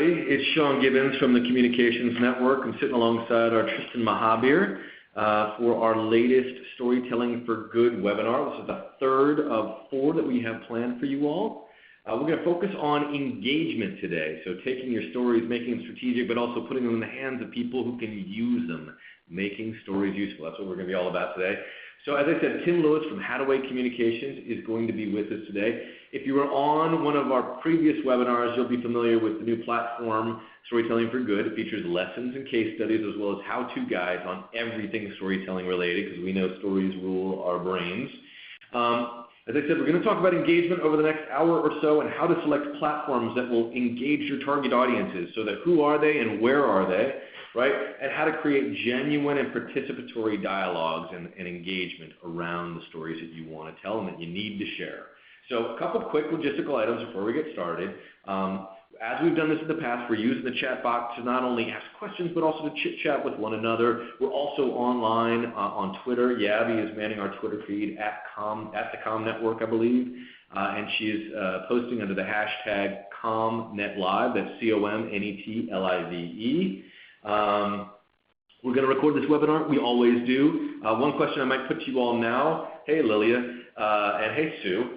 everybody. It's Sean Gibbons from the Communications Network. I'm sitting alongside our Tristan Mahabir for our latest Storytelling for Good webinar. This is the third of 4 that we have planned for you all. We're going to focus on engagement today, so taking your stories, making them strategic, but also putting them in the hands of people who can use them, making stories useful. That's what we're going to be all about today. So as I said, Tim Lewis from Hadaway Communications is going to be with us today. If you were on one of our previous webinars, you'll be familiar with the new platform, Storytelling for Good. It features lessons and case studies as well as how-to guides on everything storytelling related, because we know stories rule our brains. As I said, we're going to talk about engagement over the next hour or so and how to select platforms that will engage your target audiences, so that who are they and where are they, right? And how to create genuine and participatory dialogues and engagement around the stories that you want to tell and that you need to share. So a couple quick logistical items before we get started. As we've done this in the past, we're using the chat box to not only ask questions, but also to chit-chat with one another. We're also online on Twitter. Yabby is manning our Twitter feed at the Com Network, I believe. And she is posting under the hashtag ComNetLive. That's ComNetlive. We're going to record this webinar. We always do. One question I might put to you all now, hey Lilia, and hey Sue,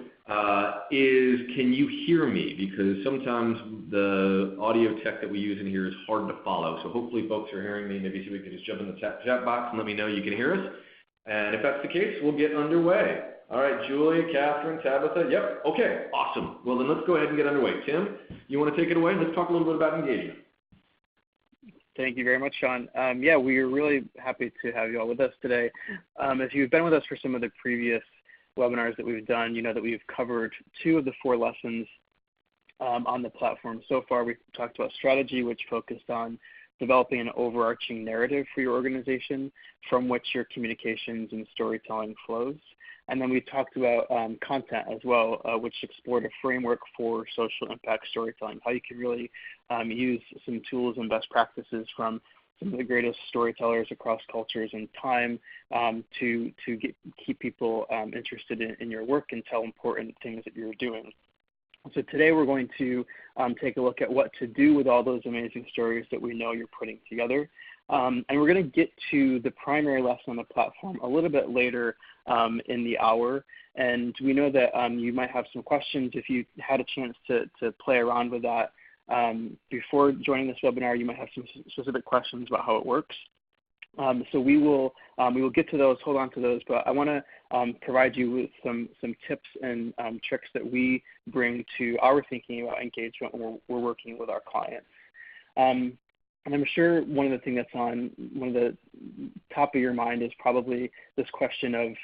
is can you hear me? Because sometimes the audio tech that we use in here is hard to follow. So hopefully folks are hearing me. Maybe we can just jump in the chat box and let me know you can hear us. And if that's the case, we'll get underway. All right, Julie, Catherine, Tabitha, yep, okay, awesome. Well then let's go ahead and get underway. Tim, you want to take it away? Let's talk a little bit about engagement. Thank you very much, Sean. Yeah, we are really happy to have you all with us today. If you've been with us for some of the previous webinars that we've done, you know that we've covered 2 of the 4 lessons on the platform. So far, we've talked about strategy, which focused on developing an overarching narrative for your organization from which your communications and storytelling flows. And then we talked about content as well, which explored a framework for social impact storytelling, how you can really use some tools and best practices from some of the greatest storytellers across cultures and time to keep people interested in your work and tell important things that you're doing. So today we're going to take a look at what to do with all those amazing stories that we know you're putting together. And we're going to get to the primary lesson on the platform a little bit later in the hour. And we know that you might have some questions. If you had a chance to play around with that before joining this webinar, you might have some specific questions about how it works. So we will get to those, hold on to those, but I want to provide you with some tips and tricks that we bring to our thinking about engagement when we're working with our clients. And I'm sure one of the things that's on one of the top of your mind is probably this question of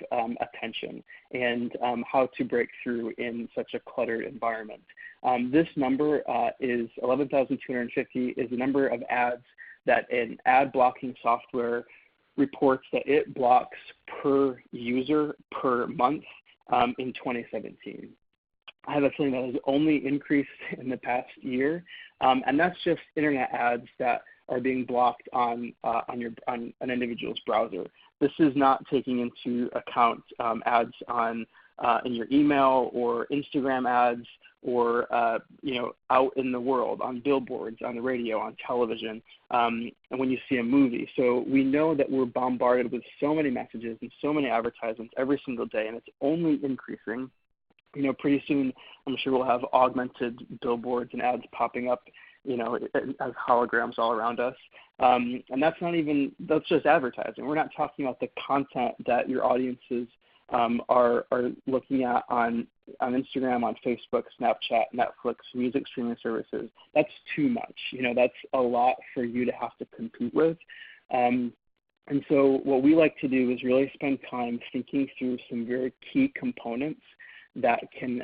attention and how to break through in such a cluttered environment. This number is 11,250 is the number of ads that an ad blocking software reports that it blocks per user per month in 2017. I have a feeling that has only increased in the past year, and that's just internet ads that are being blocked on an individual's browser. This is not taking into account ads on in your email or Instagram ads or out in the world on billboards, on the radio, on television, and when you see a movie. So we know that we're bombarded with so many messages and so many advertisements every single day, and it's only increasing. Pretty soon, I'm sure we'll have augmented billboards and ads popping up, as holograms all around us. And that's just advertising. We're not talking about the content that your audiences are looking at on Instagram, on Facebook, Snapchat, Netflix, music streaming services. That's too much. That's a lot for you to have to compete with. And so what we like to do is really spend time thinking through some very key components that can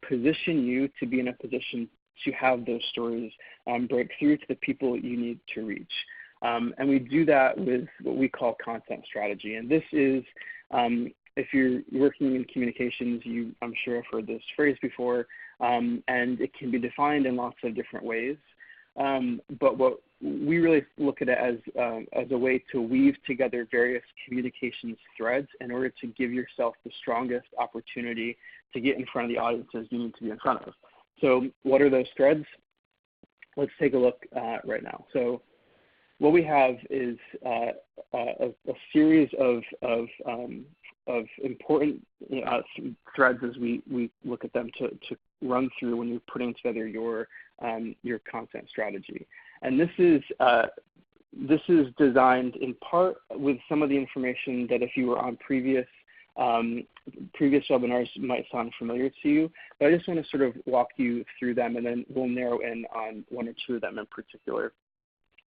position you to be in a position to have those stories break through to the people you need to reach. And we do that with what we call content strategy. And this is, if you're working in communications, I'm sure have heard this phrase before, and it can be defined in lots of different ways. But what we really look at it as a way to weave together various communications threads in order to give yourself the strongest opportunity to get in front of the audiences you need to be in front of. So what are those threads? let's take a look right now. So what we have is a series of important threads as we look at them to run through when you're putting together your content strategy. And this is designed in part with some of the information that if you were on previous webinars might sound familiar to you, but I just want to sort of walk you through them, and then we'll narrow in on one or two of them in particular.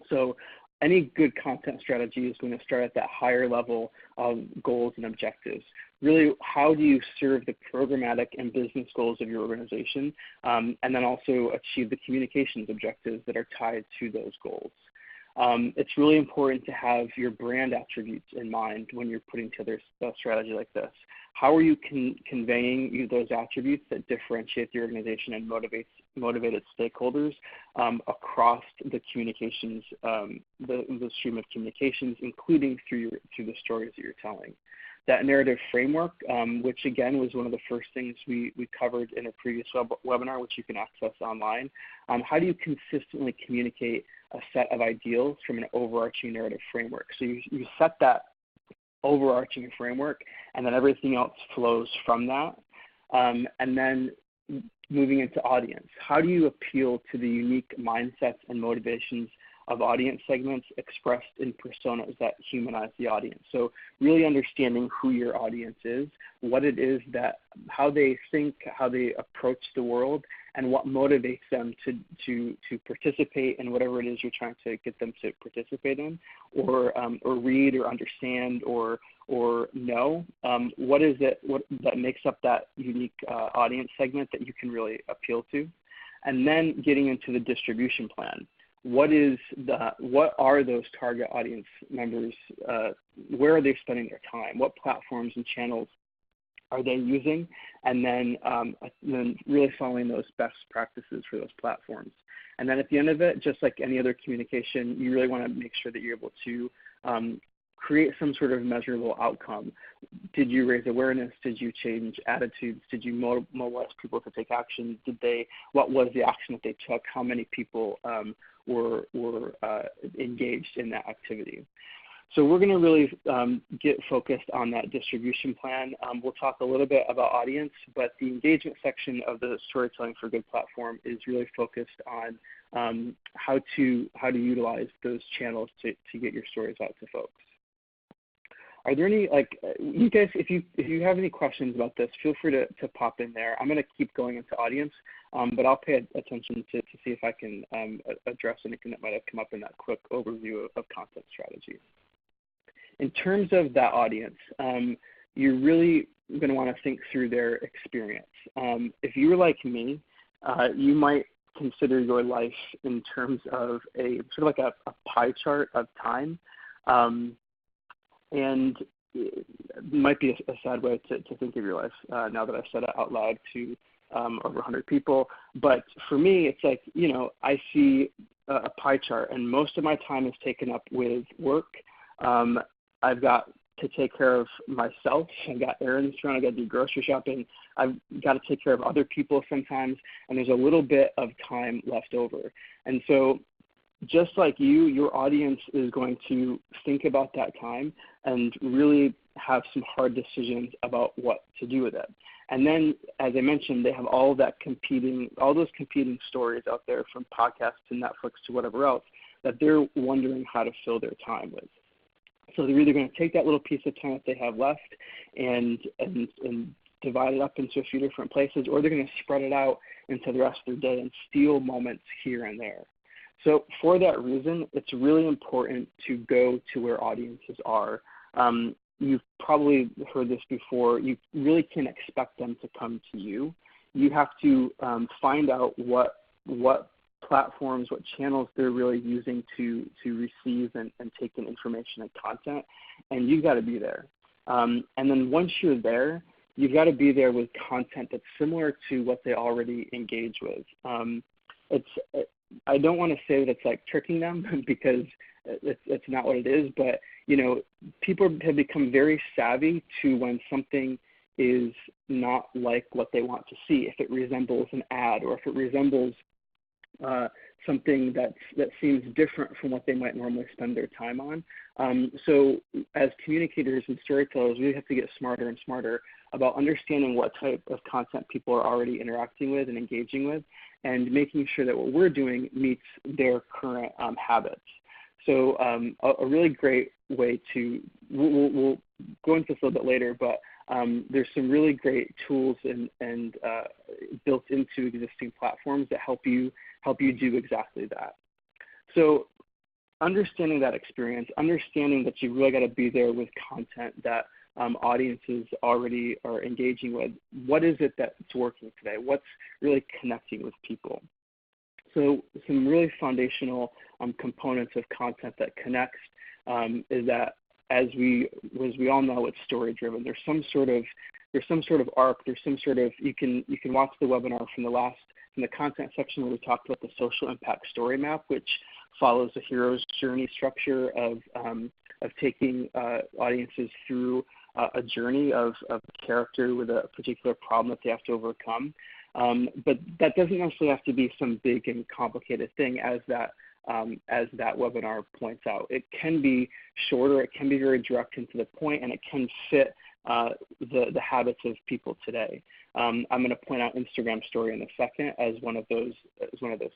So any good content strategy is going to start at that higher level of goals and objectives. Really, how do you serve the programmatic and business goals of your organization, and then also achieve the communications objectives that are tied to those goals? It's really important to have your brand attributes in mind when you're putting together a strategy like this. How are you conveying those attributes that differentiate the organization and motivate its stakeholders across the communications, the stream of communications, including through the stories that you're telling? That narrative framework, which again was one of the first things we covered in a previous webinar, which you can access online. How do you consistently communicate a set of ideals from an overarching narrative framework? So you set that overarching framework, and then everything else flows from that. And then moving into audience, how do you appeal to the unique mindsets and motivations of audience segments expressed in personas that humanize the audience? So really understanding who your audience is, what it is that, how they think, how they approach the world, and what motivates them to participate in whatever it is you're trying to get them to participate in, or read or understand or know. What is it that makes up that unique audience segment that you can really appeal to? And then getting into the distribution plan. What are those target audience members? Where are they spending their time? What platforms and channels are they using? And then really following those best practices for those platforms. And then at the end of it, just like any other communication, you really want to make sure that you're able to create some sort of measurable outcome. Did you raise awareness? Did you change attitudes? Did you mobilize people to take action? What was the action that they took? How many people were engaged in that activity? So we're going to really get focused on that distribution plan. We'll talk a little bit about audience, but the engagement section of the Storytelling for Good platform is really focused on how to utilize those channels to get your stories out to folks. Are there any, you guys, if you have any questions about this, feel free to pop in there. I'm going to keep going into audience, but I'll pay attention to see if I can address anything that might have come up in that quick overview of content strategy. In terms of that audience, you're really going to want to think through their experience. If you were like me, you might consider your life in terms of a sort of like a pie chart of time. And it might be a sad way to think of your life now that I've said it out loud to over 100 people. But for me, it's like, I see a pie chart, and most of my time is taken up with work. I've got to take care of myself. I've got errands to run. I've got to do grocery shopping. I've got to take care of other people sometimes, and there's a little bit of time left over. And so just like your audience is going to think about that time and really have some hard decisions about what to do with it. And then, as I mentioned, they have all those competing stories out there, from podcasts to Netflix to whatever else, that they're wondering how to fill their time with. So they're either going to take that little piece of time that they have left and divide it up into a few different places, or they're going to spread it out into the rest of their day and steal moments here and there. So for that reason, it's really important to go to where audiences are. You've probably heard this before. You really can't expect them to come to you. You have to find out what platforms, what channels they're really using to receive and take in information and content, and you've got to be there. And then once you're there, you've got to be there with content that's similar to what they already engage with. I don't want to say that it's like tricking them, because it's not what it is, but people have become very savvy to when something is not like what they want to see. If it resembles an ad, or if it resembles something that seems different from what they might normally spend their time on. So as communicators and storytellers, we have to get smarter and smarter about understanding what type of content people are already interacting with and engaging with, and making sure that what we're doing meets their current habits. So a really great way to, we'll go into this a little bit later, but there's some really great tools and built into existing platforms that help you do exactly that. So understanding that experience, understanding that you really got to be there with content that audiences already are engaging with. What is it that's working today? What's really connecting with people? So some really foundational components of content that connects is that, as we all know, it's story driven. There's some sort of arc. There's some sort of, you can watch the webinar from the content section where we talked about the social impact story map, which follows a hero's journey structure of taking audiences through a journey of a character with a particular problem that they have to overcome. But that doesn't necessarily have to be some big and complicated thing, as that webinar points out. It can be shorter, it can be very direct and to the point, and it can fit the habits of people today. I'm going to point out Instagram story in a second as one of those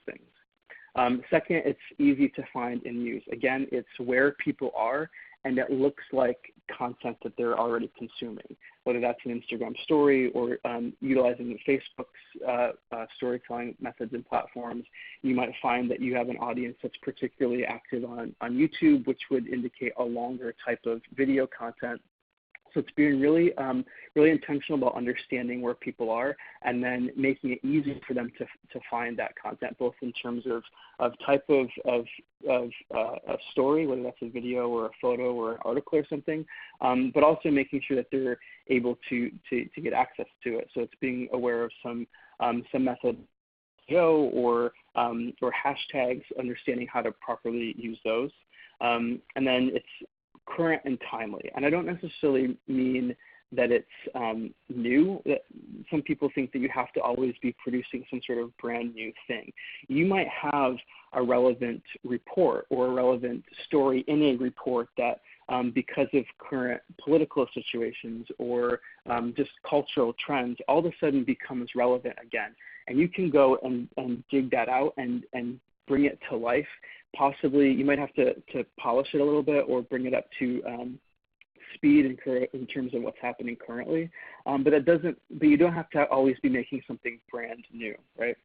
things. Second, it's easy to find and use. Again, it's where people are, and it looks like content that they're already consuming, whether that's an Instagram story or utilizing Facebook's storytelling methods and platforms. You might find that you have an audience that's particularly active on YouTube, which would indicate a longer type of video content. So it's being really intentional about understanding where people are, and then making it easy for them to find that content, both in terms of type of a story, whether that's a video or a photo or an article or something, but also making sure that they're able to get access to it. So it's being aware of some method or hashtags, understanding how to properly use those, and then it's current and timely. And I don't necessarily mean that it's new. That some people think that you have to always be producing some sort of brand new thing. You might have a relevant report or a relevant story in a report that because of current political situations or just cultural trends, all of a sudden becomes relevant again. And you can go and dig that out and bring it to life. Possibly you might have to polish it a little bit or bring it up to speed in terms of what's happening currently. But you don't have to always be making something brand new, right?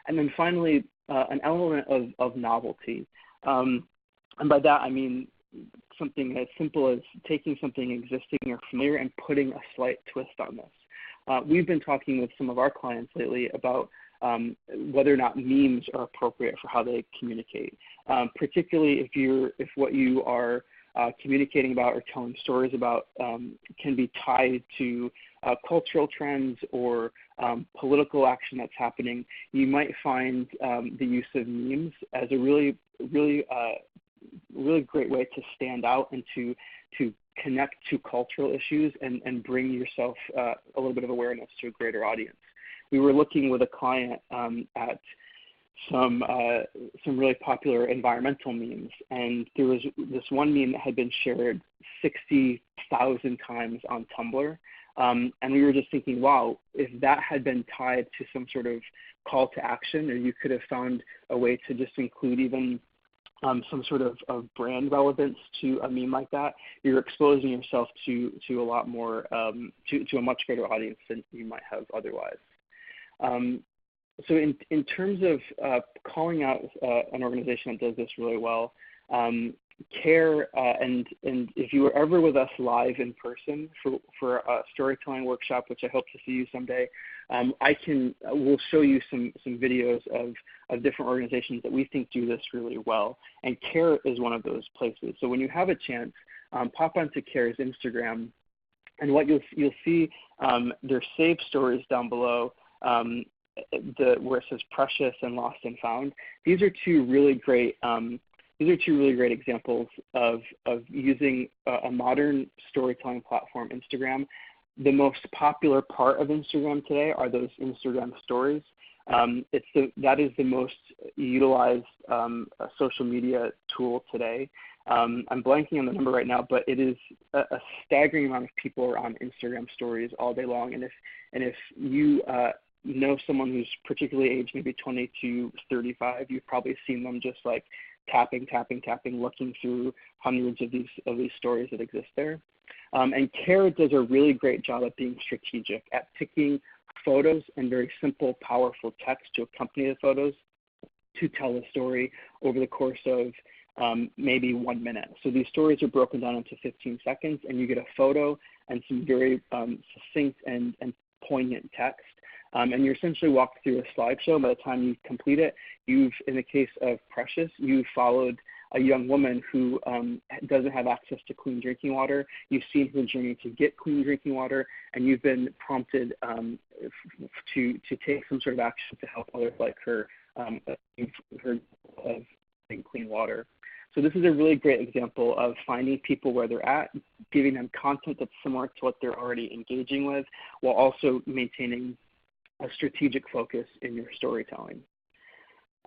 And then finally, an element of novelty. And by that I mean something as simple as taking something existing or familiar and putting a slight twist on this. We've been talking with some of our clients lately about whether or not memes are appropriate for how they communicate, particularly if what you are communicating about or telling stories about can be tied to cultural trends or political action that's happening. You might find the use of memes as a really great way to stand out and to connect to cultural issues and bring yourself a little bit of awareness to a greater audience. We were looking with a client at some really popular environmental memes, and there was this one meme that had been shared 60,000 times on Tumblr, and we were just thinking, wow, if that had been tied to some sort of call to action, or you could have found a way to just include even some sort of brand relevance to a meme like that, you're exposing yourself to a lot more, to a much greater audience than you might have otherwise. So in terms of calling out an organization that does this really well, CARE, and if you were ever with us live in person for a storytelling workshop, which I hope to see you someday, we'll show you some videos of different organizations that we think do this really well, and CARE is one of those places. So when you have a chance, pop onto CARE's Instagram, and what you'll see, their saved stories down below, where it says precious and lost and found. These are two really great examples of using a modern storytelling platform, Instagram. The most popular part of Instagram today are those Instagram stories. That is the most utilized social media tool today. I'm blanking on the number right now, but it is a staggering amount of people are on Instagram stories all day long. And if you know someone who's particularly aged maybe 20 to 35, you've probably seen them just like tapping, looking through hundreds of these stories that exist there. And Care does a really great job at being strategic, at picking photos and very simple, powerful text to accompany the photos to tell a story over the course of maybe 1 minute. So these stories are broken down into 15 seconds, and you get a photo and some very succinct and poignant text. And you're essentially walked through a slideshow. By the time you complete it, in the case of Precious, you followed a young woman who doesn't have access to clean drinking water. You've seen her journey to get clean drinking water, and you've been prompted to take some sort of action to help others like her of clean water. So this is a really great example of finding people where they're at, giving them content that's similar to what they're already engaging with, while also maintaining a strategic focus in your storytelling.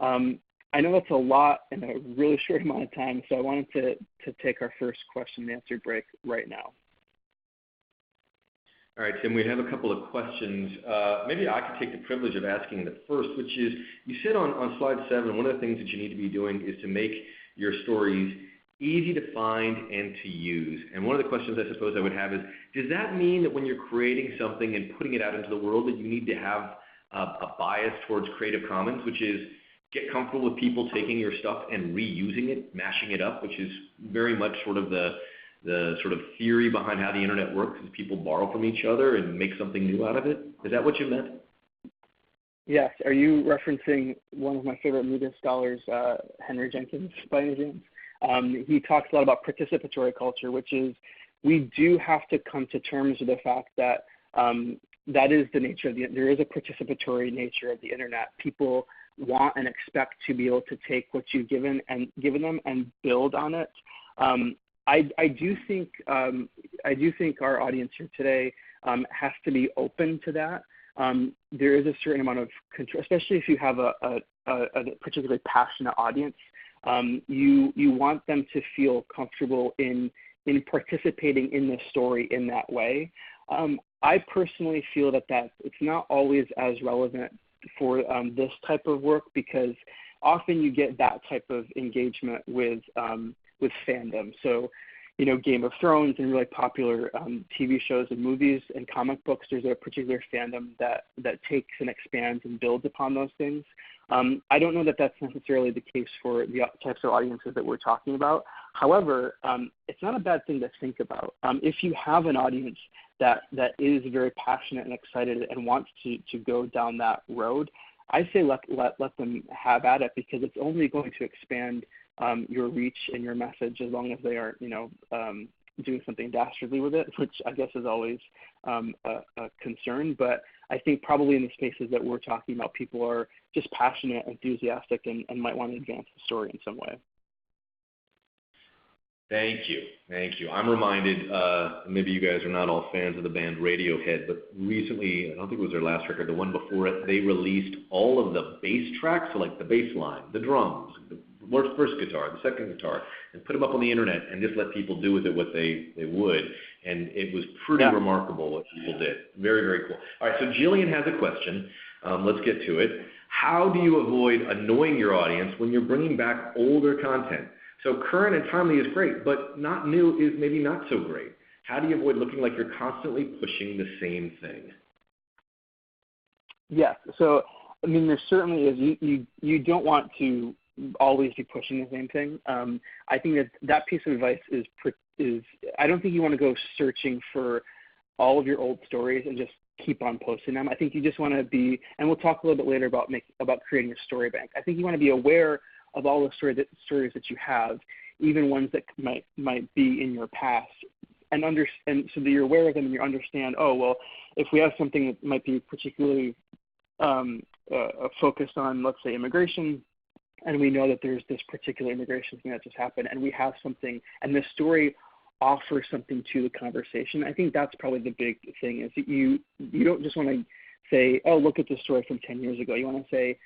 I know that's a lot in a really short amount of time, so I wanted to take our first question and answer break right now. All right, Tim, we have a couple of questions. Maybe I could take the privilege of asking the first, which is, you said on slide 7, one of the things that you need to be doing is to make your stories easy to find and to use. And one of the questions I suppose I would have is, does that mean that when you're creating something and putting it out into the world that you need to have a bias towards Creative Commons, which is get comfortable with people taking your stuff and reusing it, mashing it up, which is very much sort of the sort of theory behind how the internet works, is people borrow from each other and make something new out of it? Is that what you meant? Yes. Are you referencing one of my favorite media scholars, Henry Jenkins, by any chance? He talks a lot about participatory culture, which is we do have to come to terms with the fact that that is the nature of there is a participatory nature of the internet. People want and expect to be able to take what you've given them and build on it. I do think our audience here today has to be open to that. There is a certain amount of control, especially if you have a particularly passionate audience. You want them to feel comfortable in participating in the story in that way. I personally feel that it's not always as relevant for this type of work, because often you get that type of engagement with fandom. So, Game of Thrones and really popular TV shows and movies and comic books, there's a particular fandom that takes and expands and builds upon those things. I don't know that that's necessarily the case for the types of audiences that we're talking about. However, it's not a bad thing to think about. If you have an audience that is very passionate and excited and wants to go down that road, I say let them have at it, because it's only going to expand your reach and your message, as long as they aren't, doing something dastardly with it, which I guess is always a concern. But I think probably in the spaces that we're talking about, people are just passionate, enthusiastic, and might want to advance the story in some way. Thank you. I'm reminded, maybe you guys are not all fans of the band Radiohead, but recently, I don't think it was their last record, the one before it, they released all of the bass tracks, so like the bass line, the drums, the first guitar, the second guitar, and put them up on the internet and just let people do with it what they would. And it was pretty remarkable what people did. Very, very cool. All right, so Jillian has a question. Let's get to it. How do you avoid annoying your audience when you're bringing back older content? So current and timely is great, but not new is maybe not so great. How do you avoid looking like you're constantly pushing the same thing? Yes. So, I mean, there certainly is. You don't want to always be pushing the same thing. I think that piece of advice is I don't think you want to go searching for all of your old stories and just keep on posting them. I think you just want to be, and we'll talk a little bit later about creating a story bank. I think you want to be aware of all the stories that you have, even ones that might be in your past, and so that you're aware of them and you understand, oh, well, if we have something that might be particularly focused on, let's say, immigration, and we know that there's this particular immigration thing that just happened, and we have something, and this story offers something to the conversation. I think that's probably the big thing, is that you don't just want to say, oh, look at the story from 10 years ago. You want to say,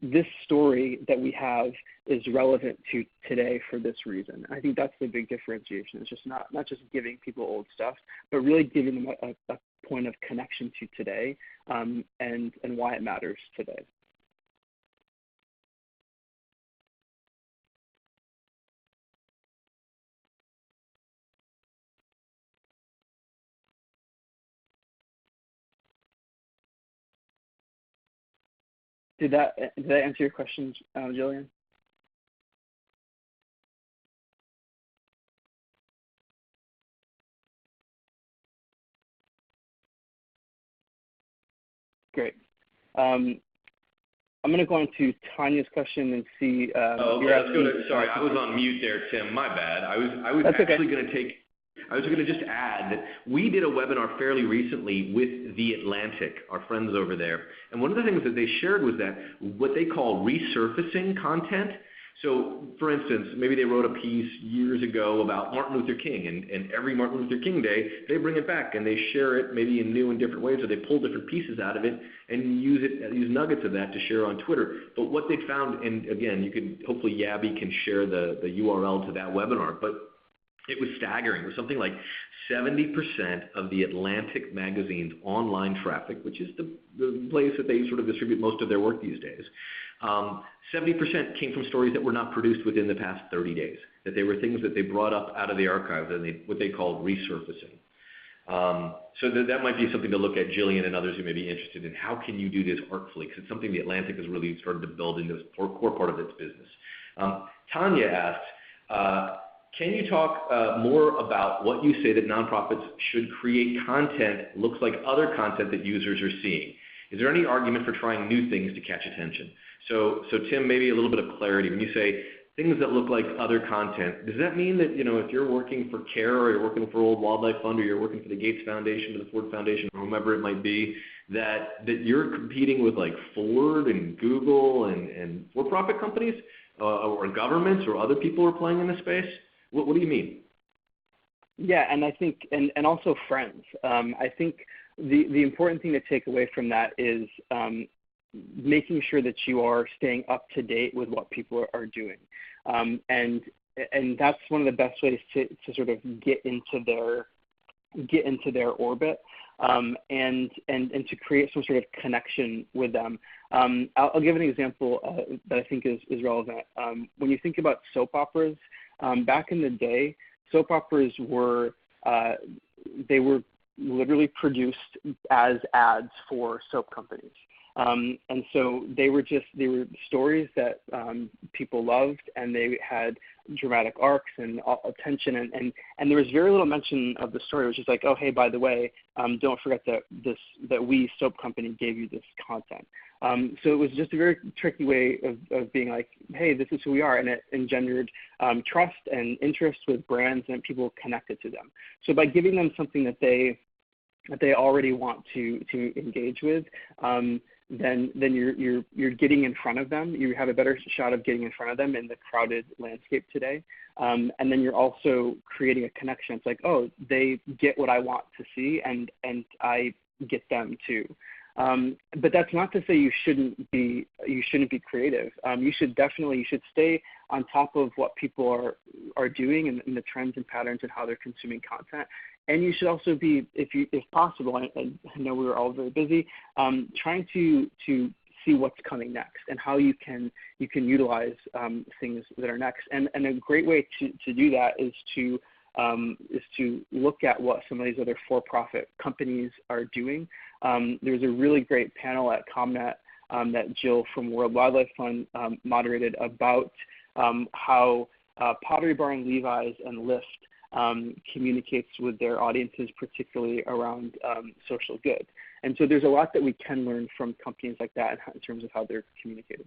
this story that we have is relevant to today for this reason. I think that's the big differentiation. It's just not just giving people old stuff, but really giving them a point of connection to today, and why it matters today. Did that answer your question, Jillian? Great. I'm going to go on to Tanya's question and see. Okay. Let's go to. Sorry, I was on mute there, Tim. My bad. I was actually going to take. I was going to just add that we did a webinar fairly recently with The Atlantic, our friends over there. And one of the things that they shared was that what they call resurfacing content. So, for instance, maybe they wrote a piece years ago about Martin Luther King, and every Martin Luther King Day, they bring it back and they share it maybe in new and different ways, or they pull different pieces out of it and use nuggets of that to share on Twitter. But what they found, and again, you could hopefully Yabby can share the URL to that webinar, but it was staggering. It was something like 70% of the Atlantic magazine's online traffic, which is the place that they sort of distribute most of their work these days. 70% came from stories that were not produced within the past 30 days, that they were things that they brought up out of the archives and what they called resurfacing. So that might be something to look at, Jillian and others who may be interested in how can you do this artfully, because it's something the Atlantic has really started to build into a core part of its business. Tanya asks, can you talk more about what you say that nonprofits should create content looks like other content that users are seeing? Is there any argument for trying new things to catch attention? So Tim, maybe a little bit of clarity. When you say things that look like other content, does that mean that, if you're working for CARE or you're working for World Wildlife Fund or you're working for the Gates Foundation or the Ford Foundation or whomever it might be, that you're competing with like Ford and Google and for-profit companies or governments or other people who are playing in this space? What do you mean? Yeah, and I think, and also friends. I think the important thing to take away from that is making sure that you are staying up to date with what people are doing, and that's one of the best ways to sort of get into their orbit, and to create some sort of connection with them. I'll give an example that I think is relevant. When you think about soap operas. Back in the day, soap operas were literally produced as ads for soap companies. And so they were stories that people loved, and they had dramatic arcs and tension, and there was very little mention of the story. It was just like, oh, hey, by the way, don't forget that we soap company gave you this content. So it was just a very tricky way of being like, hey, this is who we are, and it engendered trust and interest with brands, and people connected to them. So by giving them something that they already want to engage with, then you're getting in front of them. You have a better shot of getting in front of them in the crowded landscape today. And then you're also creating a connection. It's like, oh, they get what I want to see, and I get them too. But that's not to say you shouldn't be creative. You should stay on top of what people are doing and the trends and patterns and how they're consuming content. And you should also be, if possible, I know we were all very busy, trying to see what's coming next and how you can utilize things that are next. And a great way to do that is to look at what some of these other for-profit companies are doing. There's a really great panel at ComNet that Jill from World Wildlife Fund moderated about how Pottery Barn, Levi's, and Lyft communicates with their audiences, particularly around social good. And so there's a lot that we can learn from companies like that in terms of how they're communicating.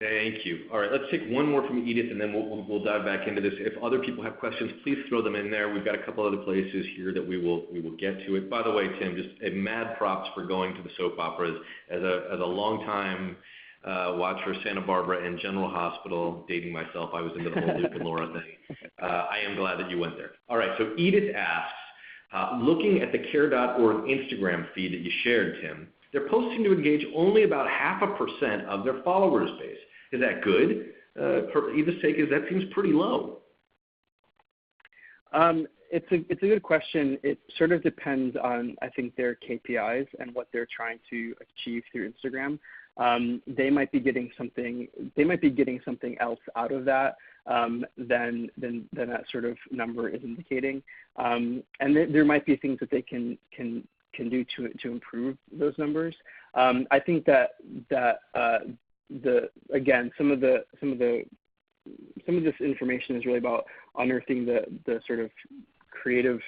Thank you. All right, let's take one more from Edith, and then we'll dive back into this. If other people have questions, please throw them in there. We've got a couple other places here that we will get to it. By the way, Tim, just a mad props for going to the soap operas. As a long-time watcher, Santa Barbara and General Hospital, dating myself, I was into the whole Luke and Laura thing. I am glad that you went there. All right, so Edith asks, Looking at the care.org Instagram feed that you shared, Tim, they're posting to engage only about 0.5% of their followers base. Is that good? For Eva's sake, that seems pretty low. It's a good question. It sort of depends on, I think, their KPIs and what they're trying to achieve through Instagram. They might be getting something else out of that than that sort of number is indicating. And there might be things that they can do to improve those numbers. I think that some of this information is really about unearthing the sort of creative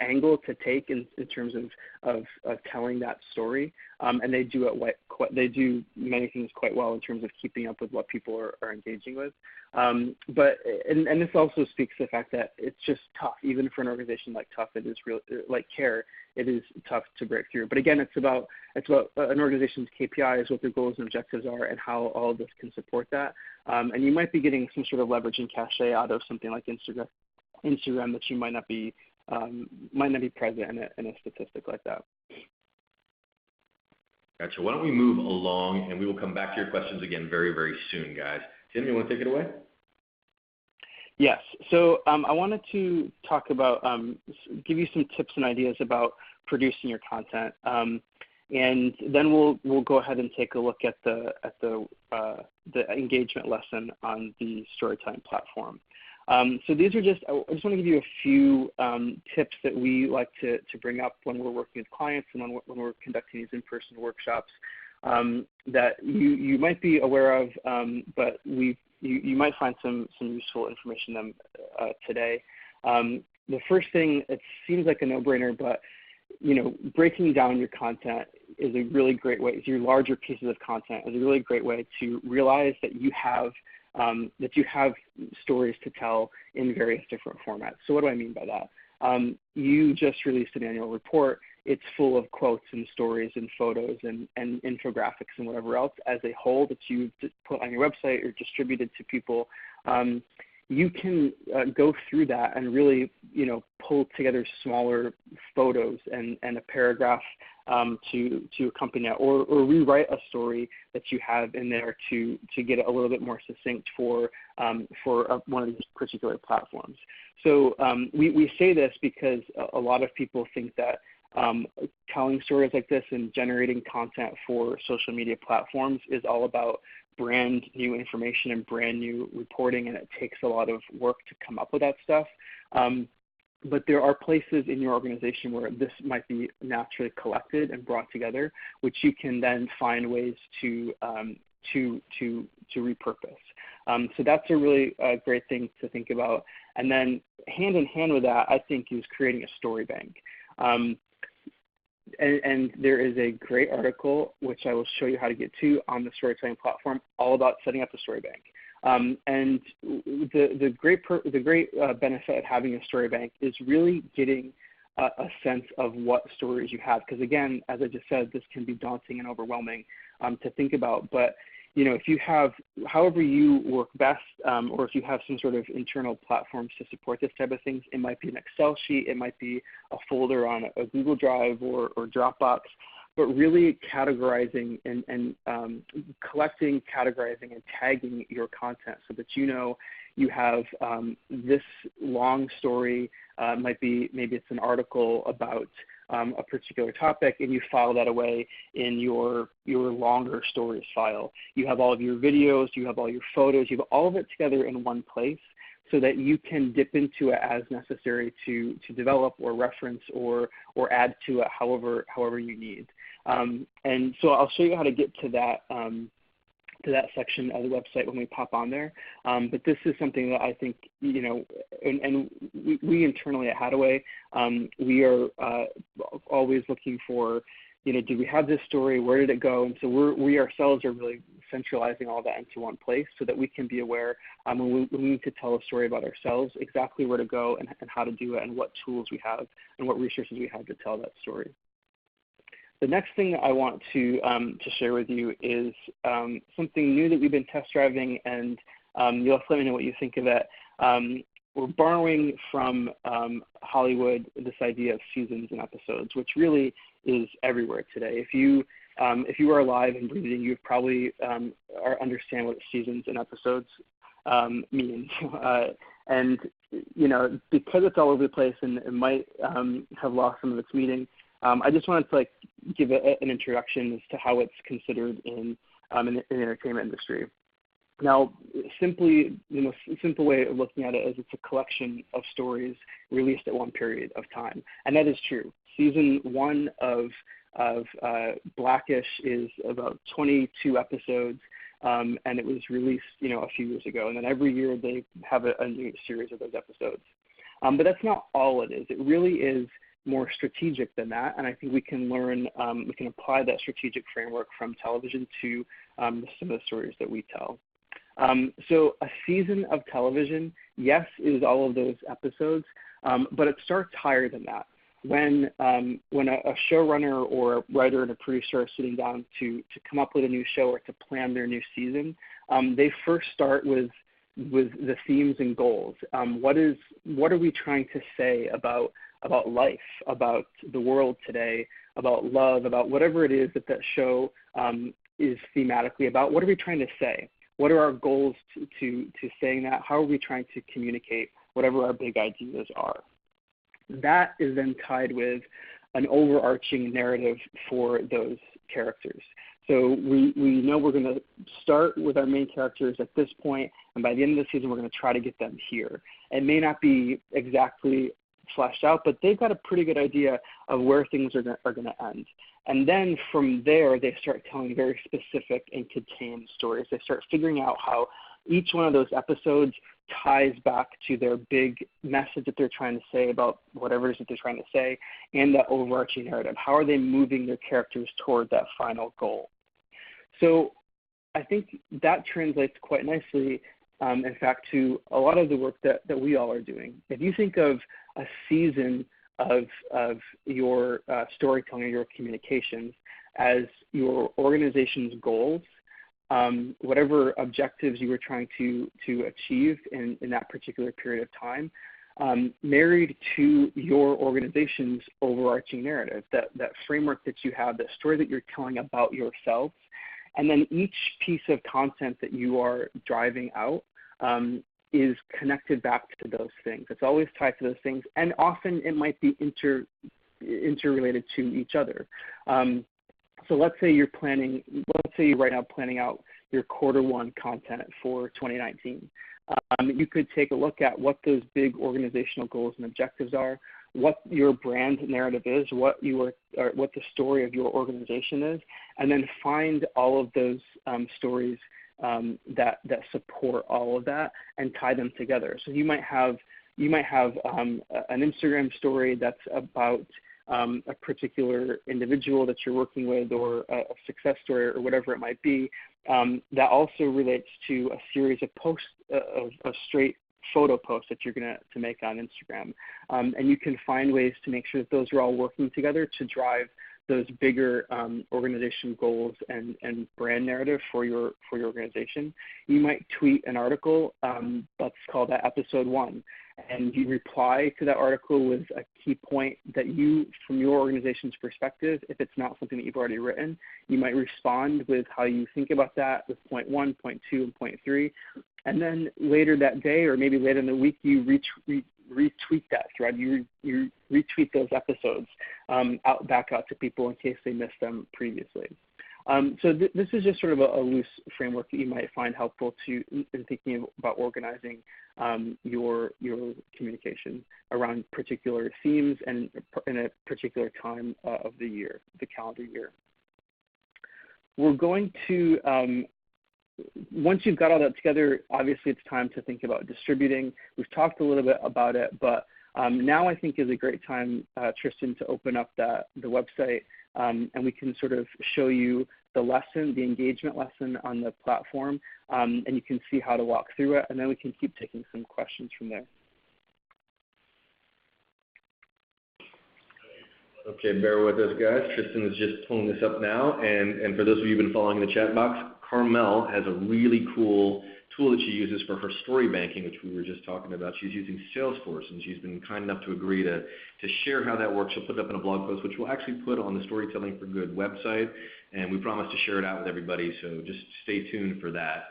angle to take in terms of telling that story, and they do many things quite well in terms of keeping up with what people are engaging with. But this also speaks to the fact that it's just tough, even for an organization like CARE. It is tough to break through. But again, it's about an organization's KPIs, what their goals and objectives are, and how all of this can support that. And you might be getting some sort of leverage and cachet out of something like Instagram that you might not be present in a statistic like that. Gotcha. Why don't we move along, and we will come back to your questions again very, very soon, guys. Tim, you want to take it away? Yes. So I wanted to talk about, give you some tips and ideas about producing your content, and then we'll go ahead and take a look at the engagement lesson on the storytelling platform. So these are I just want to give you a few tips that we like to bring up when we're working with clients and when we're conducting these in-person workshops that you might be aware of, but you might find some useful information in them today. The first thing, it seems like a no-brainer, but breaking down your content is a really great way. Your larger pieces of content is a really great way to realize that you have stories to tell in various different formats. So what do I mean by that? You just released an annual report. It's full of quotes and stories and photos and infographics and whatever else as a whole that you've put on your website or distributed to people. You can go through that and really, pull together smaller photos and a paragraph to accompany that, or rewrite a story that you have in there to get it a little bit more succinct for one of these particular platforms. So we say this because a lot of people think that telling stories like this and generating content for social media platforms is all about brand new information and brand new reporting, and it takes a lot of work to come up with that stuff. But there are places in your organization where this might be naturally collected and brought together, which you can then find ways to repurpose. So that's a really great thing to think about. And then hand in hand with that, I think, is creating a story bank. And there is a great article, which I will show you how to get to on the storytelling platform, all about setting up a story bank. And the great benefit of having a story bank is really getting a sense of what stories you have. Because again, as I just said, this can be daunting and overwhelming to think about. But if you have, however you work best, or if you have some sort of internal platforms to support this type of things, it might be an Excel sheet, it might be a folder on a Google Drive or Dropbox, but really categorizing and collecting, categorizing, and tagging your content so that you have this long story, maybe it's an article about a particular topic, and you file that away in your longer stories file. You have all of your videos, you have all your photos, you have all of it together in one place so that you can dip into it as necessary to develop or reference or add to it however you need. And so I'll show you how to get to that section of the website when we pop on there. But this is something that I think, and we internally at Hadaway, we are always looking for, do we have this story? Where did it go? And so we ourselves are really centralizing all that into one place so that we can be aware when we need to tell a story about ourselves, exactly where to go and how to do it and what tools we have and what resources we have to tell that story. The next thing that I want to share with you is something new that we've been test driving, and you'll have to let me know what you think of it. we're borrowing from Hollywood this idea of seasons and episodes, which really is everywhere today. If you are alive and breathing, you probably understand what seasons and episodes means. And because it's all over the place and it might have lost some of its meaning, I just wanted to give an introduction as to how it's considered in the entertainment industry. Now, the most simple way of looking at it is it's a collection of stories released at one period of time, and that is true. Season 1 of Blackish is about 22 episodes, and it was released, a few years ago. And then every year they have a new series of those episodes. But that's not all it is. It really is more strategic than that, and I think we can learn, we can apply that strategic framework from television to some of the stories that we tell. So a season of television, yes, is all of those episodes, but it starts higher than that. When a showrunner or a writer and a producer are sitting down to come up with a new show or to plan their new season, they first start with the themes and goals. What are we trying to say about life, about the world today, about love, about whatever it is that show is thematically about? What are we trying to say? What are our goals to saying that? How are we trying to communicate whatever our big ideas are? That is then tied with an overarching narrative for those characters. So we know we're going to start with our main characters at this point, and by the end of the season, we're going to try to get them here. It may not be exactly fleshed out, but they've got a pretty good idea of where things are going to end. And then from there, they start telling very specific and contained stories. They start figuring out how each one of those episodes ties back to their big message that they're trying to say about whatever it is that they're trying to say, and that overarching narrative. How are they moving their characters toward that final goal? So I think that translates quite nicely, in fact, to a lot of the work that we all are doing. If you think of a season of your storytelling or your communications as your organization's goals, whatever objectives you were trying to achieve in that particular period of time, married to your organization's overarching narrative, that framework that you have, the story that you're telling about yourselves, and then each piece of content that you are driving out is connected back to those things. It's always tied to those things, and often it might be interrelated to each other. So let's say you're right now planning out your Q1 content for 2019. You could take a look at what those big organizational goals and objectives are, what your brand narrative is, what the story of your organization is, and then find all of those stories that support all of that and tie them together. So you might have an Instagram story that's about a particular individual that you're working with, or a success story, or whatever it might be, that also relates to a series of posts, of straight photo posts that you're going to make on Instagram. And you can find ways to make sure that those are all working together to drive those bigger organization goals and brand narrative for your organization. You might tweet an article, let's call that episode 1, and you reply to that article with a key point that you, from your organization's perspective, if it's not something that you've already written, you might respond with how you think about that with point 1, point 2, and point 3. And then later that day, or maybe later in the week, you retweet that thread. You retweet those episodes back out to people in case they missed them previously. So this is just sort of a loose framework that you might find helpful in thinking about organizing your communication around particular themes and in a particular time of the year, the calendar year. We're going to once you've got all that together, obviously it's time to think about distributing. We've talked a little bit about it, but now I think is a great time, Tristan, to open up the website, and we can sort of show you the lesson, the engagement lesson on the platform, and you can see how to walk through it, and then we can keep taking some questions from there. Okay, bear with us, guys. Tristan is just pulling this up now, and for those of you who've been following the chat box, Carmel has a really cool tool that she uses for her story banking, which we were just talking about. She's using Salesforce, and she's been kind enough to agree to share how that works. She'll put it up in a blog post, which we'll actually put on the Storytelling for Good website, and we promise to share it out with everybody, so just stay tuned for that.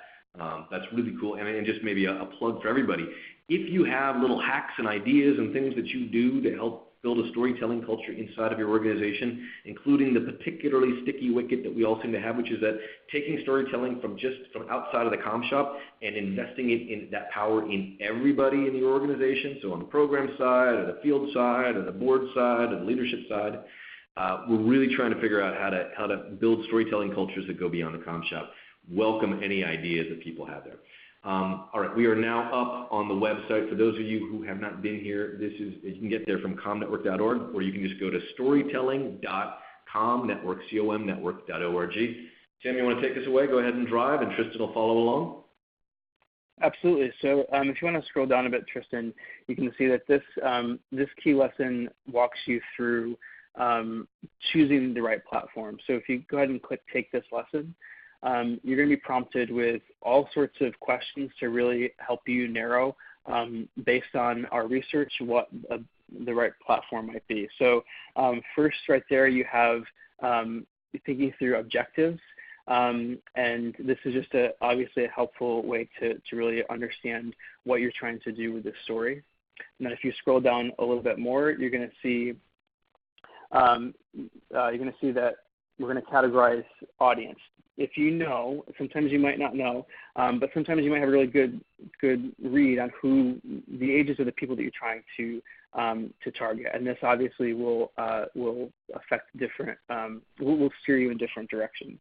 That's really cool, and just maybe a plug for everybody. If you have little hacks and ideas and things that you do to help build a storytelling culture inside of your organization, including the particularly sticky wicket that we all seem to have, which is that taking storytelling from outside of the comm shop and investing it in that power in everybody in your organization. So on the program side, or the field side, or the board side, or the leadership side, we're really trying to figure out how to build storytelling cultures that go beyond the comm shop. Welcome any ideas that people have there. All right, we are now up on the website. For those of you who have not been here, you can get there from comnetwork.org, or you can just go to storytelling.comnetwork.org. Tim, you want to take us away? Go ahead and drive, and Tristan will follow along. Absolutely. So if you want to scroll down a bit, Tristan, you can see that this key lesson walks you through choosing the right platform. So if you go ahead and click Take This Lesson, you're going to be prompted with all sorts of questions to really help you narrow, based on our research, what the right platform might be. So first, right there, you have thinking through objectives, and this is just obviously a helpful way to really understand what you're trying to do with this story. And then if you scroll down a little bit more, you're going to see that we're going to categorize audience. If you know, sometimes you might not know, but sometimes you might have a really good read on who the ages of the people that you're trying to target, and this obviously will affect different, will steer you in different directions.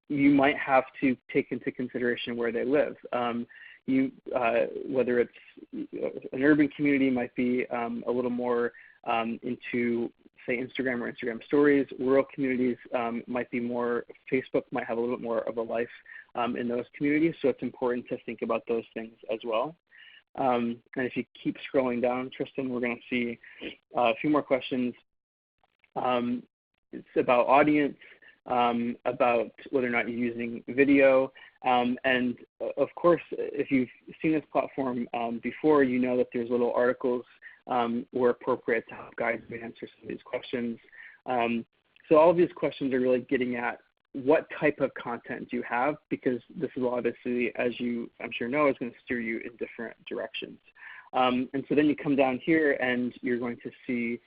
You might have to take into consideration where they live. Whether it's an urban community might be a little more into, say, Instagram or Instagram stories. Rural communities might be more, Facebook might have a little bit more of a life in those communities, so it's important to think about those things as well. And if you keep scrolling down, Tristan, we're going to see a few more questions. It's about audience, about whether or not you're using video, and of course, if you've seen this platform before, you know that there's little articles were appropriate to help guide you answer some of these questions. So all of these questions are really getting at what type of content do you have, because this is obviously, as you I'm sure know, is going to steer you in different directions. And so then you come down here and you're going to see,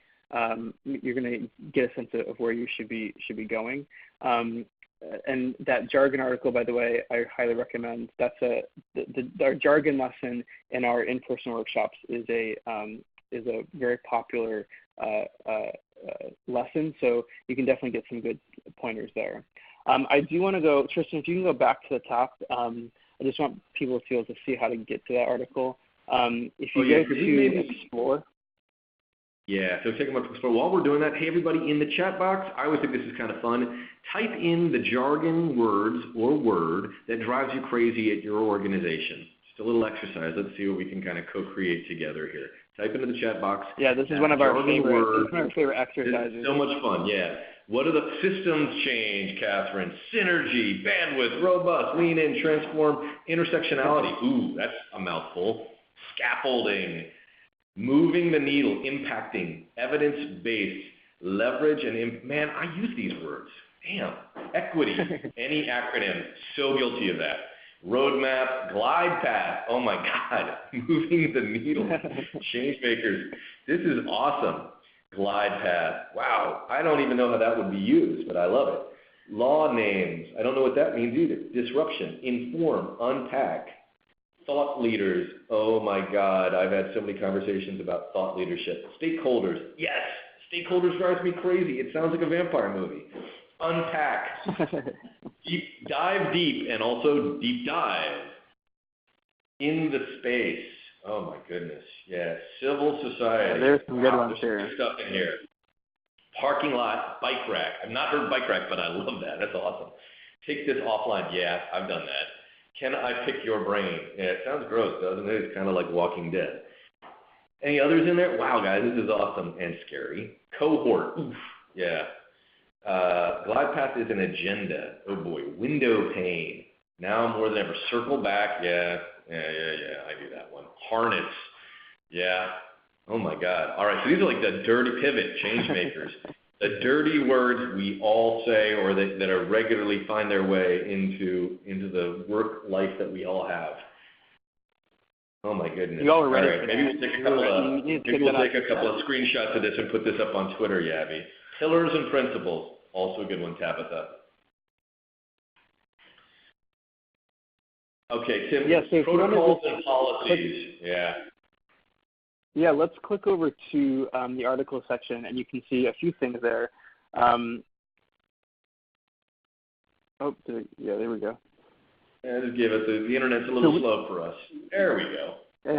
you're going to get a sense of where you should be going. And that jargon article, by the way, I highly recommend. That's our jargon lesson in our in-person workshops is a very popular lesson, so you can definitely get some good pointers there. I do want to go, Tristan, if you can go back to the top, I just want people to be able to see how to get to that article. If you go to Explore. Yeah, so take a look at Explore. While we're doing that, hey, everybody, in the chat box, I always think this is kind of fun. Type in the jargon words or word that drives you crazy at your organization. Just a little exercise. Let's see what we can kind of co-create together here. Type into the chat box. Yeah, this is one of our favorite exercises. It's so much fun, yeah. What are the systems change, Catherine? Synergy, bandwidth, robust, lean in, transform, intersectionality. Ooh, that's a mouthful. Scaffolding, moving the needle, impacting, evidence-based, leverage, and man, I use these words. Damn. Equity, any acronym, so guilty of that. Roadmap, glide path, oh my God, moving the needle, change makers. This is awesome. Glide path, wow, I don't even know how that would be used, but I love it. Law names, I don't know what that means either. Disruption, inform, unpack. Thought leaders, oh my God, I've had so many conversations about thought leadership. Stakeholders, yes, stakeholders drives me crazy. It sounds like a vampire movie. Unpack, dive deep, and also deep dive. In the space, oh my goodness, yeah, civil society. Yeah, there's some good ones here. here. Stuff in here. Parking lot, bike rack. I've not heard bike rack, but I love that. That's awesome. Take this offline. Yeah, I've done that. Can I pick your brain? Yeah, it sounds gross, doesn't it? It's kind of like Walking Dead. Any others in there? Wow, guys, this is awesome and scary. Cohort. Oof. Yeah. Glide path is an agenda. Oh boy. Window pane. Now more than ever. Circle back. Yeah. I do that one. Harness. Yeah. Oh my God. All right. So these are like the dirty pivot change makers. The dirty words we all say, or that are regularly find their way into the work life that we all have. Oh my goodness. You all are ready. All right. Maybe we'll take a couple of screenshots of this and put this up on Twitter, Yabby. Pillars and principles. Also a good one, Tabitha. Okay, Tim. Yeah, so protocols and policies. Yeah, let's click over to the article section, and you can see a few things there. There we go. Yeah, just give it. The internet's a little slow for us. There we go. It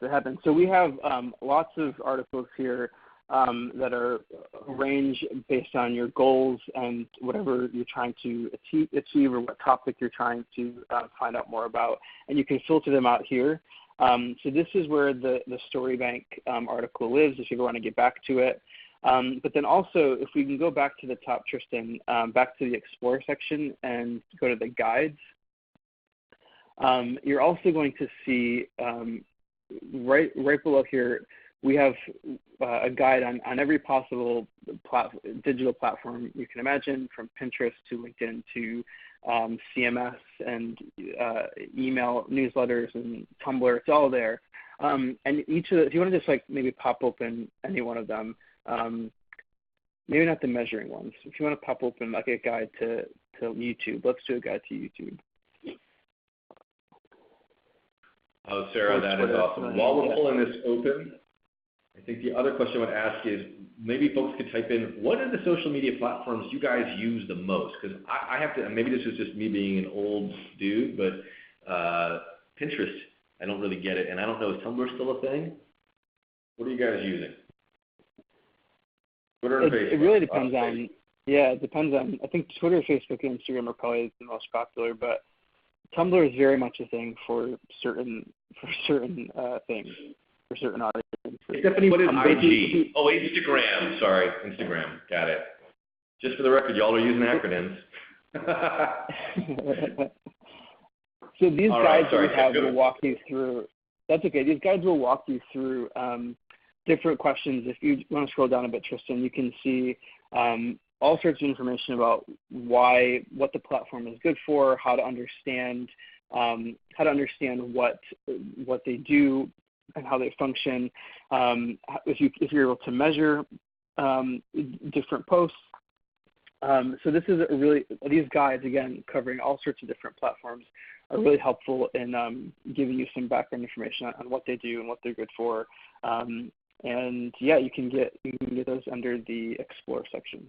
happens. So we have lots of articles here that are arranged based on your goals and whatever you're trying to achieve or what topic you're trying to find out more about. And you can filter them out here. So this is where the Story Bank article lives, if you ever want to get back to it. But then also, if we can go back to the top, Tristan, back to the Explore section and go to the guides, you're also going to see right below here, we have a guide on every possible digital platform you can imagine, from Pinterest to LinkedIn to CMS and email newsletters and Tumblr. It's all there. And each of the, if you want to just like maybe pop open any one of them, maybe not the measuring ones. If you want to pop open like a guide to YouTube, let's do a guide to YouTube. Oh, Sarah, that is awesome. While we're pulling this open, I think the other question I would ask is maybe folks could type in, what are the social media platforms you guys use the most? Because I have to, and maybe this is just me being an old dude, but Pinterest, I don't really get it. And I don't know, is Tumblr still a thing? What are you guys using? Twitter and Facebook? It really depends on, it depends on, I think Twitter, Facebook, and Instagram are probably the most popular, but Tumblr is very much a thing for certain things, for certain audiences. Stephanie, what is IG? Oh, Instagram. Sorry, Instagram. Got it. Just for the record, y'all are using acronyms. So these guides that we have will walk you through. That's okay. These guides will walk you through different questions. If you want to scroll down a bit, Tristan, you can see all sorts of information about what the platform is good for, how to understand what they do and how they function. If you're able to measure different posts. So this is these guides, again, covering all sorts of different platforms, are really helpful in giving you some background information on what they do and what they're good for. And yeah, you can get those under the Explore section.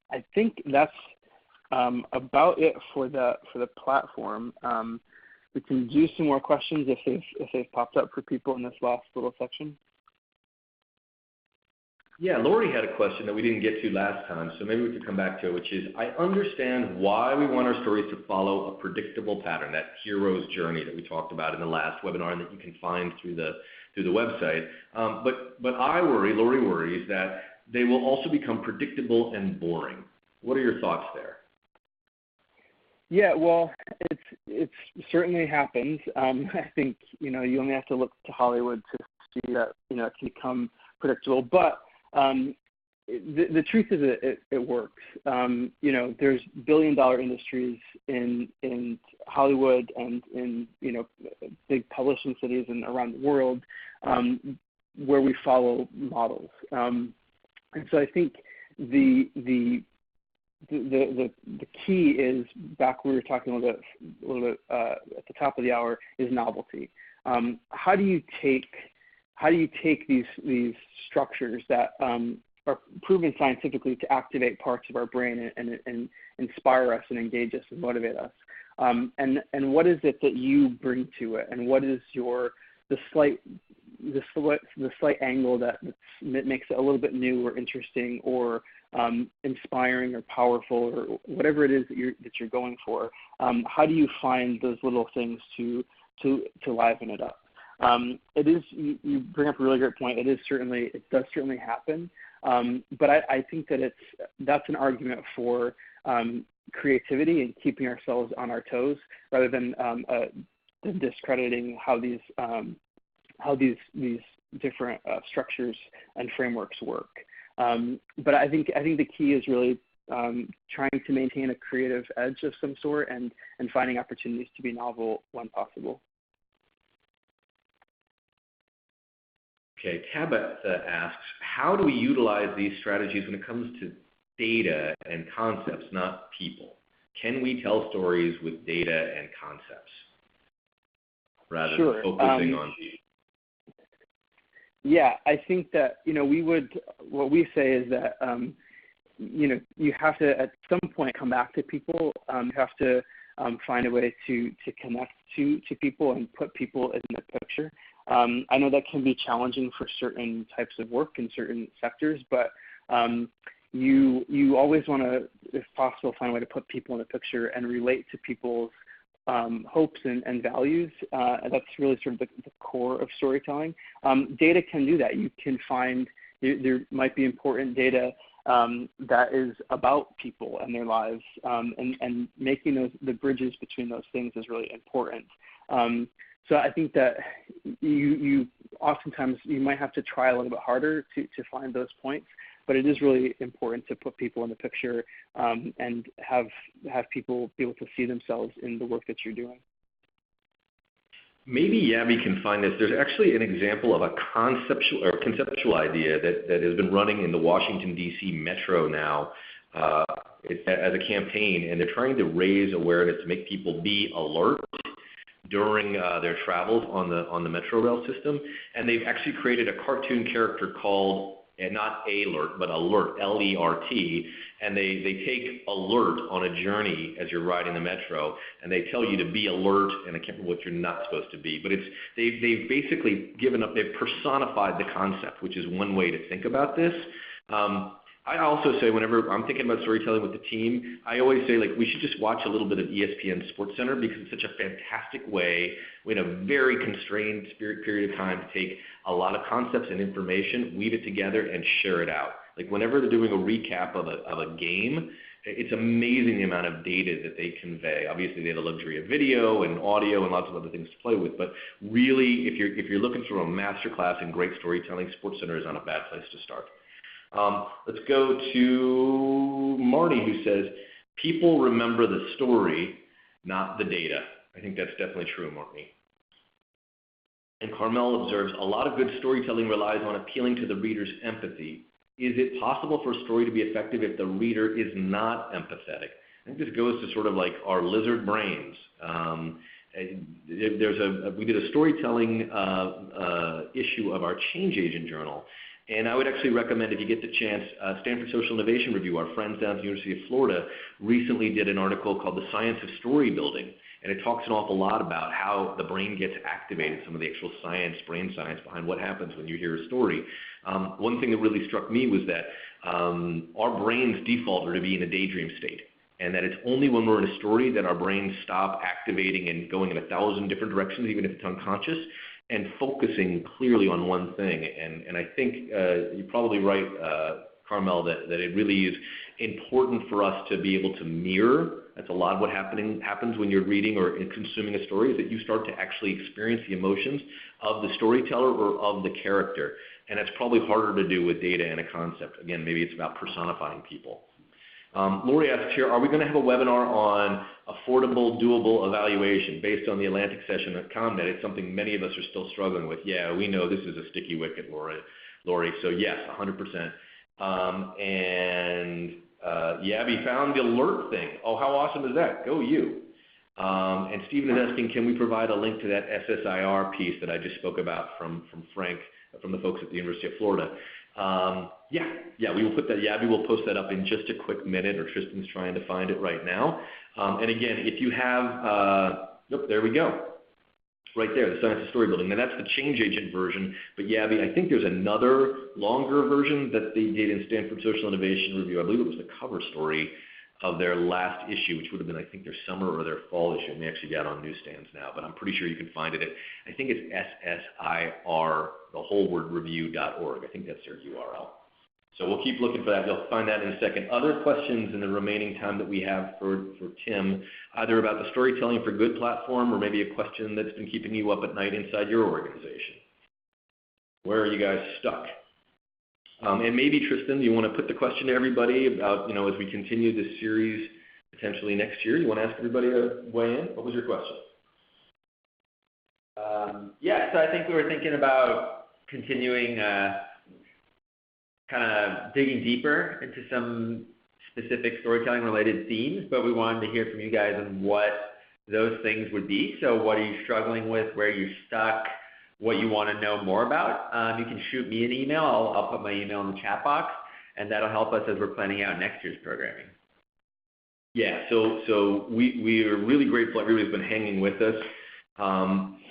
I think that's about it for the platform. We can do some more questions if they've popped up for people in this last little section. Yeah, Lori had a question that we didn't get to last time, so maybe we could come back to it, which is, I understand why we want our stories to follow a predictable pattern, that hero's journey that we talked about in the last webinar and that you can find through the website. But Lori worries that they will also become predictable and boring. What are your thoughts there? Yeah, well, it's certainly happens. I think you only have to look to Hollywood to see that it can become predictable. But the truth is it works. There's billion-dollar industries in Hollywood and in big publishing cities and around the world where we follow models. And so I think the key is, back we were talking a little bit at the top of the hour, is novelty. How do you take these structures that are proven scientifically to activate parts of our brain and inspire us and engage us and motivate us, and what is it that you bring to it, and what is the slight angle that makes it a little bit new or interesting or inspiring or powerful or whatever it is that you're going for? How do you find those little things to liven it up? It is, you bring up a really great point. It does certainly happen. But I think that that's an argument for creativity and keeping ourselves on our toes rather than discrediting how these different structures and frameworks work. But I think the key is really trying to maintain a creative edge of some sort and finding opportunities to be novel when possible. Okay, Tabitha asks, how do we utilize these strategies when it comes to data and concepts, not people? Can we tell stories with data and concepts rather than focusing on people? Yeah, I think that, what we say is that, you have to at some point come back to people. You have to find a way to connect to people and put people in the picture. I know that can be challenging for certain types of work in certain sectors, but you always want to, if possible, find a way to put people in the picture and relate to people's hopes and values. And that's really sort of the core of storytelling. Data can do that. You can find, there might be important data that is about people and their lives, and making the bridges between those things is really important. So I think that you oftentimes you might have to try a little bit harder to find those points, but it is really important to put people in the picture and have people be able to see themselves in the work that you're doing. Maybe Yabby can find this. There's actually an example of a conceptual idea that has been running in the Washington, D.C. Metro now as a campaign, and they're trying to raise awareness to make people be alert during their travels on the Metro rail system. And they've actually created a cartoon character called, not Alert, but Alert, L-E-R-T, and they take alert on a journey as you're riding the Metro, and they tell you to be alert, and I can't remember what you're not supposed to be, but they've basically they've personified the concept, which is one way to think about this. I also say whenever I'm thinking about storytelling with the team, I always say, like, we should just watch a little bit of ESPN SportsCenter because it's such a fantastic way in a very constrained period of time to take a lot of concepts and information, weave it together, and share it out. Like, whenever they're doing a recap of a game, it's amazing the amount of data that they convey. Obviously, they have the luxury of video and audio and lots of other things to play with, but really, if you're looking for a masterclass in great storytelling, SportsCenter is not a bad place to start. Let's go to Marty, who says, people remember the story, not the data. I think that's definitely true, Marty. And Carmel observes, a lot of good storytelling relies on appealing to the reader's empathy. Is it possible for a story to be effective if the reader is not empathetic? I think this goes to sort of like our lizard brains. We did a storytelling issue of our Change Agent Journal. And I would actually recommend, if you get the chance, Stanford Social Innovation Review, our friends down at the University of Florida, recently did an article called The Science of Story Building. And it talks an awful lot about how the brain gets activated, some of the actual science, brain science behind what happens when you hear a story. One thing that really struck me was that our brains default are to be in a daydream state. And that it's only when we're in a story that our brains stop activating and going in 1,000 different directions, even if it's unconscious, and focusing clearly on one thing. And I think you're probably right, Carmel, that it really is important for us to be able to mirror. That's a lot of what happens when you're reading or consuming a story, is that you start to actually experience the emotions of the storyteller or of the character. And that's probably harder to do with data and a concept. Again, maybe it's about personifying people. Lori asks here, are we going to have a webinar on affordable, doable evaluation based on the Atlantic session at ComNet? It's something many of us are still struggling with. Yeah, we know this is a sticky wicket, Lori. So yes, 100%. Yabby found the alert thing. Oh, how awesome is that? Go you. And Stephen is asking, can we provide a link to that SSIR piece that I just spoke about from Frank, from the folks at the University of Florida? Yeah, we will put that. Yabby will post that up in just a quick minute, or Tristan's trying to find it right now. And again, if you have, there we go. Right there, the Science of Story Building. Now that's the Change Agent version, but Yabby, I think there's another longer version that they did in Stanford Social Innovation Review. I believe it was the cover story of their last issue, which would have been, I think, their summer or their fall issue. And they actually got on newsstands now, but I'm pretty sure you can find it at, I think it's SSIR, the whole word review.org. I think that's their URL. So we'll keep looking for that. You'll find that in a second. Other questions in the remaining time that we have for Tim, either about the Storytelling for Good platform or maybe a question that's been keeping you up at night inside your organization. Where are you guys stuck? And maybe, Tristan, you want to put the question to everybody about, as we continue this series potentially next year, you want to ask everybody to weigh in? What was your question? So I think we were thinking about continuing kind of digging deeper into some specific storytelling related themes, but we wanted to hear from you guys on what those things would be. So what are you struggling with, where you're stuck, what you want to know more about. You can shoot me an email. I'll put my email in the chat box, and that'll help us as we're planning out next year's programming. Yeah, so we are really grateful everybody's been hanging with us.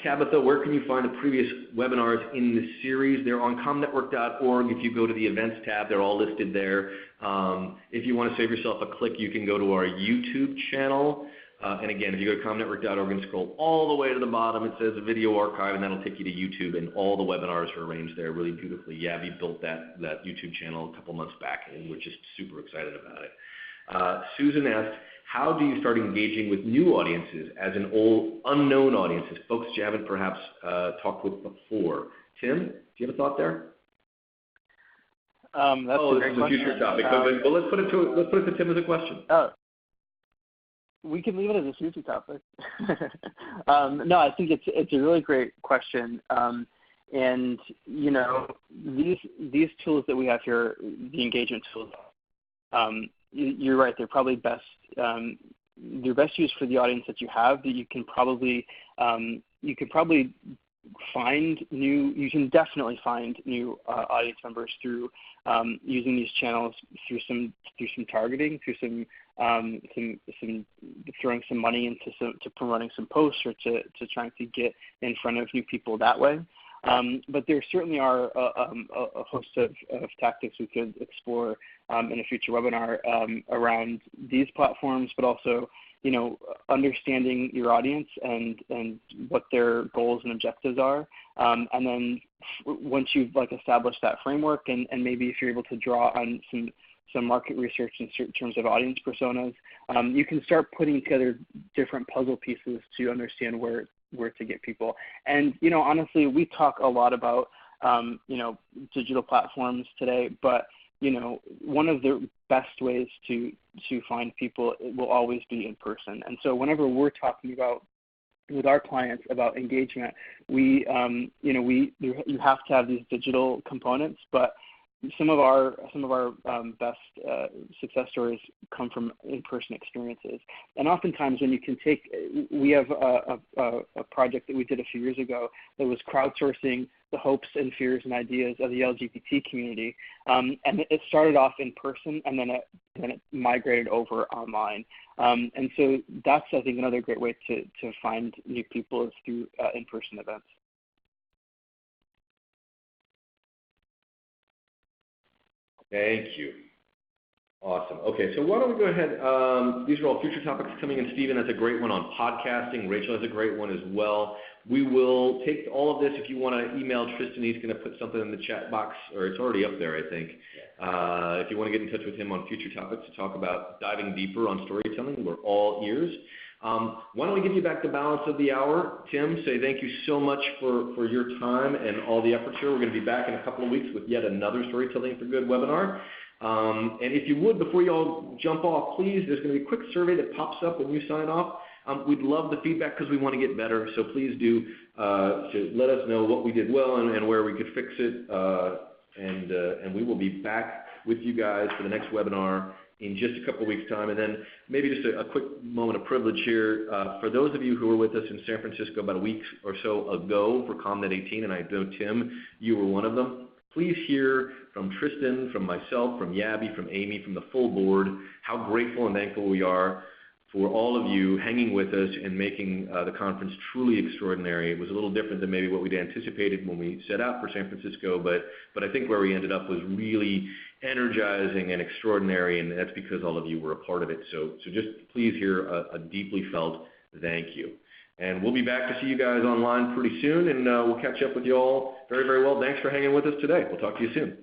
Tabitha, where can you find the previous webinars in the series? They're on comnetwork.org. If you go to the events tab, they're all listed there. If you want to save yourself a click, you can go to our YouTube channel. And again, if you go to comnetwork.org and scroll all the way to the bottom, it says video archive, and that'll take you to YouTube, and all the webinars are arranged there really beautifully. Yabby built that YouTube channel a couple months back, and we're just super excited about it. Susan asked, how do you start engaging with new audiences as in old unknown audiences, folks you haven't perhaps talked with before? Tim, do you have a thought there? That's a great question. This is a future topic, but let's put it to Tim as a question. We can leave it as a future topic. No, I think it's a really great question. And these tools that we have here, the engagement tools, you're right. They're probably best. They're best used for the audience that you have. That you can probably find new. You can definitely find new audience members through using these channels through some targeting, through some throwing some money into promoting some posts or to trying to get in front of new people that way. But there certainly are a host of tactics we could explore in a future webinar around these platforms, but also, understanding your audience and what their goals and objectives are. And then once you've established that framework and maybe if you're able to draw on some market research in terms of audience personas, you can start putting together different puzzle pieces to understand where to get people. And, honestly, we talk a lot about, digital platforms today, but, one of the best ways to find people will always be in person. And so whenever we're talking about with our clients about engagement, you have to have these digital components, but some of our best success stories come from in-person experiences. And oftentimes when you can we have a project that we did a few years ago that was crowdsourcing the hopes and fears and ideas of the LGBT community. And it started off in person and then it migrated over online. And so that's, I think, another great way to find new people is through in-person events. Thank you. Awesome. Okay, so why don't we go ahead. These are all future topics coming in. Stephen has a great one on podcasting. Rachel has a great one as well. We will take all of this. If you want to email Tristan, he's going to put something in the chat box, or it's already up there, I think. If you want to get in touch with him on future topics to talk about diving deeper on storytelling, we're all ears. Why don't we give you back the balance of the hour? Tim, say thank you so much for your time and all the efforts here. We're going to be back in a couple of weeks with yet another Storytelling for Good webinar. And if you would, before you all jump off, please, there's going to be a quick survey that pops up when you sign off. We'd love the feedback because we want to get better. So please do to let us know what we did well and where we could fix it. And we will be back with you guys for the next webinar in just a couple of weeks' time. And then maybe just a quick moment of privilege here. For those of you who were with us in San Francisco about a week or so ago for ComNet 18, and I know, Tim, you were one of them, please hear from Tristan, from myself, from Yabby, from Amy, from the full board, how grateful and thankful we are for all of you hanging with us and making the conference truly extraordinary. It was a little different than maybe what we'd anticipated when we set out for San Francisco, but I think where we ended up was really energizing and extraordinary, and that's because all of you were a part of it. So just please hear a deeply felt thank you. And we'll be back to see you guys online pretty soon, and we'll catch up with you all very, very well. Thanks for hanging with us today. We'll talk to you soon.